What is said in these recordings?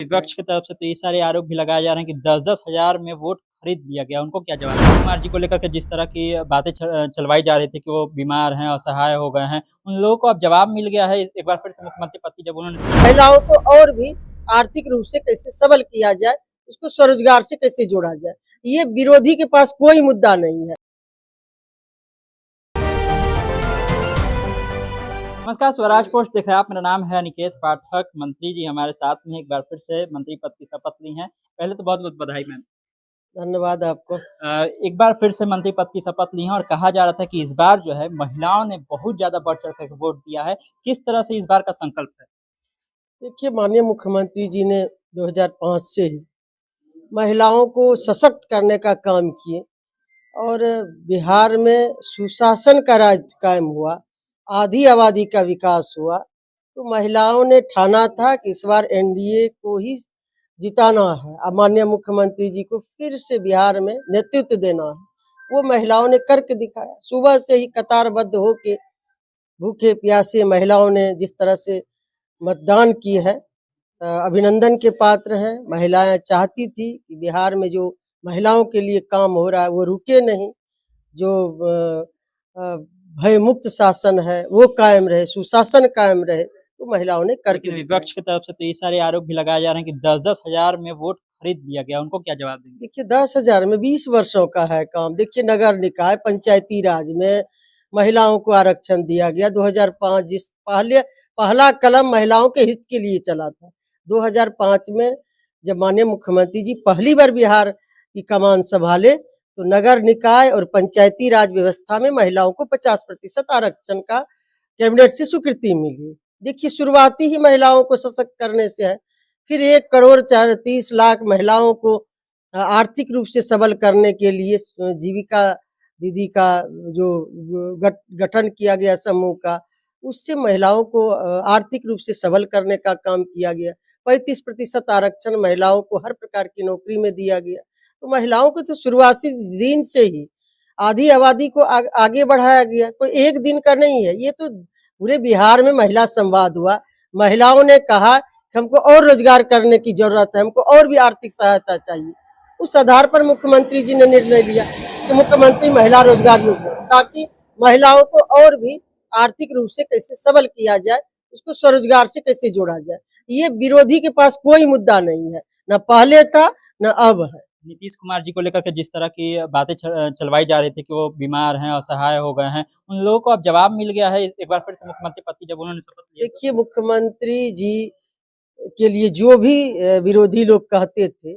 विपक्ष की तरफ से तो ये सारे आरोप भी लगाए जा रहे हैं कि 10-10 हज़ार में वोट खरीद लिया गया। उनको क्या जवाब दें? कुमार जी को लेकर के जिस तरह की बातें चलवाई जा रही थी कि वो बीमार हैं, असहाय हो गए हैं, उन लोगों को अब जवाब मिल गया है एक बार फिर से मुख्यमंत्री पद की जब उन्होंने महिलाओं को और भी आर्थिक रूप से कैसे सबल किया जाए, उसको स्वरोजगार से कैसे जोड़ा जाए, ये विरोधी के पास कोई मुद्दा नहीं है। नमस्कार, स्वराज पोस्ट देख रहे हैं आप। मेरा नाम है अनिकेत पाठक। मंत्री जी हमारे साथ में एक बार फिर से मंत्री पद की शपथ ली हैं। पहले तो बहुत-बहुत बधाई मैम। धन्यवाद आपको। एक बार फिर से मंत्री पद की शपथ ली हैं और कहा जा रहा था कि इस बार जो है महिलाओं ने बहुत ज़्यादा बढ़-चढ़ कर के वोट दिया है। किस तरह से इस बार का संकल्प है? देखिए, माननीय मुख्यमंत्री जी ने 2005 से ही महिलाओं को सशक्त करने का काम किए और बिहार में सुशासन का राज कायम हुआ, आधी आबादी का विकास हुआ, तो महिलाओं ने ठाना था कि इस बार एनडीए को ही जिताना है। अब माननीय मुख्यमंत्री जी को फिर से बिहार में नेतृत्व देना है। वो महिलाओं ने करके दिखाया। सुबह से ही कतारबद्ध होके भूखे प्यासे महिलाओं ने जिस तरह से मतदान की है, अभिनंदन के पात्र हैं। महिलाएं चाहती थी कि बिहार में जो महिलाओं के लिए काम हो रहा है वो रुके नहीं, जो भय मुक्त शासन है वो कायम रहे, सुशासन कायम रहे, तो महिलाओं ने करके लेकिन दिखाया। विपक्ष की तरफ से तो ये सारे आरोप भी लगाए जा रहे हैं कि 10-10 हज़ार में वोट खरीद लिया गया। उनको क्या जवाब देंगे? देखिए, 10,000 में 20 वर्षों का है काम। देखिए, नगर निकाय पंचायती राज में महिलाओं को आरक्षण दिया गया 2005, जिस पहला कलम महिलाओं के हित के लिए चला था। 2005 में जब माननीय मुख्यमंत्री जी पहली बार बिहार की कमान संभाले तो नगर निकाय और पंचायती राज व्यवस्था में महिलाओं को 50% आरक्षण का कैबिनेट से स्वीकृति मिली। देखिए, शुरुआती ही महिलाओं को सशक्त करने से है। फिर 1,30,00,000 महिलाओं को आर्थिक रूप से सबल करने के लिए जीविका दीदी का जो गठन किया गया समूह का, उससे महिलाओं को आर्थिक रूप से सबल करने का काम किया गया। 35% आरक्षण महिलाओं को हर प्रकार की नौकरी में दिया गया। तो महिलाओं को तो शुरुआती दिन से ही आधी आबादी को आगे बढ़ाया गया। कोई एक दिन का नहीं है, ये तो पूरे बिहार में महिला संवाद हुआ। महिलाओं ने कहा कि हमको और रोजगार करने की जरूरत है, हमको और भी आर्थिक सहायता चाहिए। उस आधार पर मुख्यमंत्री जी ने निर्णय लिया कि मुख्यमंत्री महिला रोजगार योजना, ताकि महिलाओं को और भी आर्थिक रूप से कैसे सबल किया जाए, उसको स्वरोजगार से कैसे जोड़ा जाए, ये विरोधी के पास कोई मुद्दा नहीं है, न पहले था न अब है। नीतीश कुमार जी को लेकर के जिस तरह की बातें चलवाई जा रही थी कि वो बीमार हैं, असहाय हो गए हैं, उन लोगों को अब जवाब मिल गया है एक बार फिर से मुख्यमंत्री पद की जब उन्होंने शपथ लिया। देखिए, मुख्यमंत्री जी के लिए जो भी विरोधी लोग कहते थे,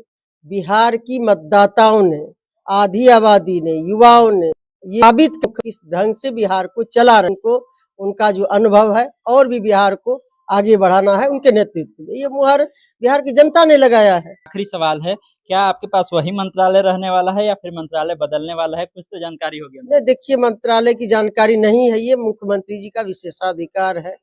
बिहार की मतदाताओं ने, आधी आबादी ने, युवाओं ने ये साबित किस ढंग से बिहार को चला रहे को, उनका जो अनुभव है और भी बिहार को आगे बढ़ाना है उनके नेतृत्व में, ये मुहर बिहार की जनता ने लगाया है। आखिरी सवाल है, क्या आपके पास वही मंत्रालय रहने वाला है या फिर मंत्रालय बदलने वाला है? कुछ तो जानकारी हो गया। नहीं, देखिए, मंत्रालय की जानकारी नहीं है, ये मुख्यमंत्री जी का विशेषाधिकार है।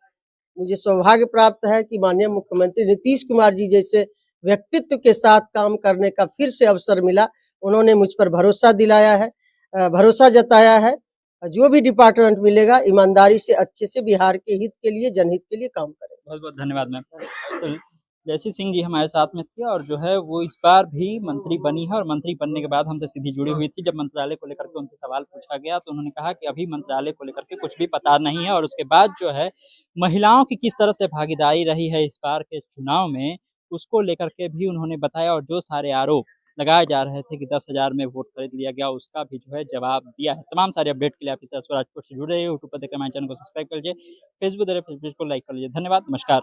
मुझे सौभाग्य प्राप्त है कि माननीय मुख्यमंत्री नीतीश कुमार जी जैसे व्यक्तित्व के साथ काम करने का फिर से अवसर मिला। उन्होंने मुझ पर भरोसा दिलाया है, भरोसा जताया है। जो भी डिपार्टमेंट मिलेगा ईमानदारी से अच्छे से बिहार के हित के लिए, जनहित के लिए काम करेगा। बहुत बहुत धन्यवाद मैम। तो जयसी सिंह जी हमारे साथ में थी और जो है वो इस बार भी मंत्री बनी है और मंत्री बनने के बाद हमसे सीधी जुड़ी हुई थी। जब मंत्रालय को लेकर के उनसे सवाल पूछा गया तो उन्होंने कहा कि अभी मंत्रालय को लेकर के कुछ भी पता नहीं है और उसके बाद जो है महिलाओं की किस तरह से भागीदारी रही है इस बार के चुनाव में, उसको लेकर के भी उन्होंने बताया और जो सारे आरोप लगाए जा रहे थे कि 10,000 में वोट खरीद लिया गया, उसका भी जो है जवाब दिया है। तमाम सारे अपडेट के लिए आप स्वराज पोस्ट से जुड़े रहिए। यूट्यूब पर देखकर हमारे चैनल को सब्सक्राइब कर लीजिए, फेसबुक देख रहे फेसबुक को लाइक कर लीजिए। धन्यवाद, नमस्कार।